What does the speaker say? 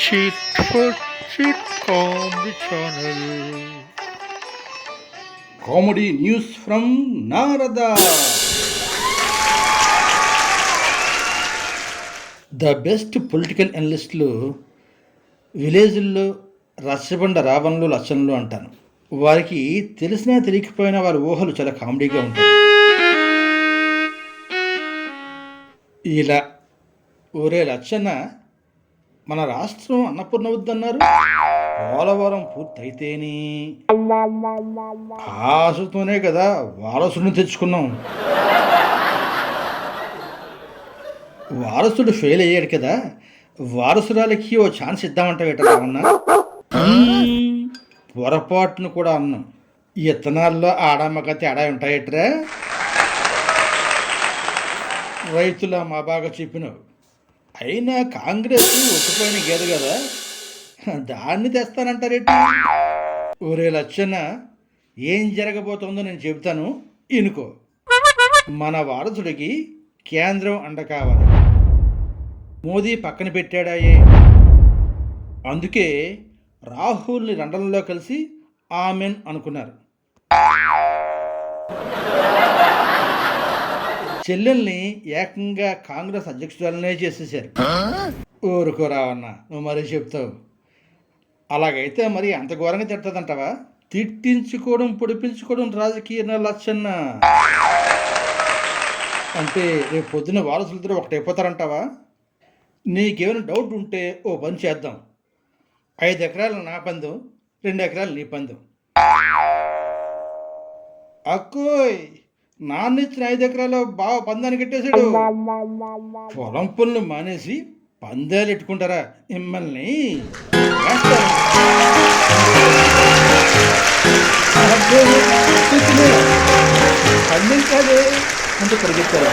Chit for Chit Comedy Channel. Comedy news from Narada. The best political అనలిస్టులు విలేజ్ల్లో రచ్చబండ రావణులు లచ్చన్లు అంటాను. వారికి తెలిసినా తెలియకపోయినా వారి ఊహలు చాలా కామెడీగా ఉంటాయి. ఇలా ఊరే లచ్చన్న, మన రాష్ట్రం అన్నపూర్ణ వద్దన్నారు, పోలవరం పూర్తయితేనే ఆశతోనే కదా వారసుని తెచ్చుకున్నాం. వారసుడు ఫెయిల్ అయ్యాడు కదా, వారసురాలకి ఓ ఛాన్స్ ఇద్దామంటావేట అన్నా. పొరపాటును కూడా అన్నాం. ఇత్తనాల్లో ఆడమ్మక తేడా ఉంటాయట్రా. రైతుల మా బాగా చెప్పినావు. అయినా కాంగ్రెస్ ఒట్టుపోయిన గేదు కదా, దాన్ని తెస్తానంటారేంటి? ఒరే లచ్చన్న, ఏం జరగబోతుందో నేను చెబుతాను, ఇనుకో. మన వారసుడికి కేంద్రం అండ కావాలి. మోదీ పక్కన పెట్టాడాయే, అందుకే రాహుల్ని లండన్లో కలిసి ఆమెన్ అనుకున్నారు. చెల్లెల్ని ఏకంగా కాంగ్రెస్ అధ్యక్షురాలనే చేసేసారు. ఊరుకో రావన్న, నువ్వు మరీ చెప్తావు. అలాగైతే మరి అంత ఘోరంగా తిట్టదంటావా? తిట్టించుకోవడం పొడిపించుకోవడం రాజకీయ లచ్చన్న. అంటే రేపు పొద్దున్న వారసులిద్దరూ ఒకటైపోతారంటావా? నీకేమైనా డౌట్ ఉంటే ఓ పని చేద్దాం. 5 ఎకరాలు నా పందెం, 2 ఎకరాలు నీ పందెం. అక్కోయ్, నాన్నిచ్చిన 5 ఎకరాలు బాగా పందాన్ని కట్టేశాడు. పొలం పనులు మానేసి పందాలు ఎట్టుకుంటారా మిమ్మల్ని? పందెం కాదే అంటే పరిగెత్తారు.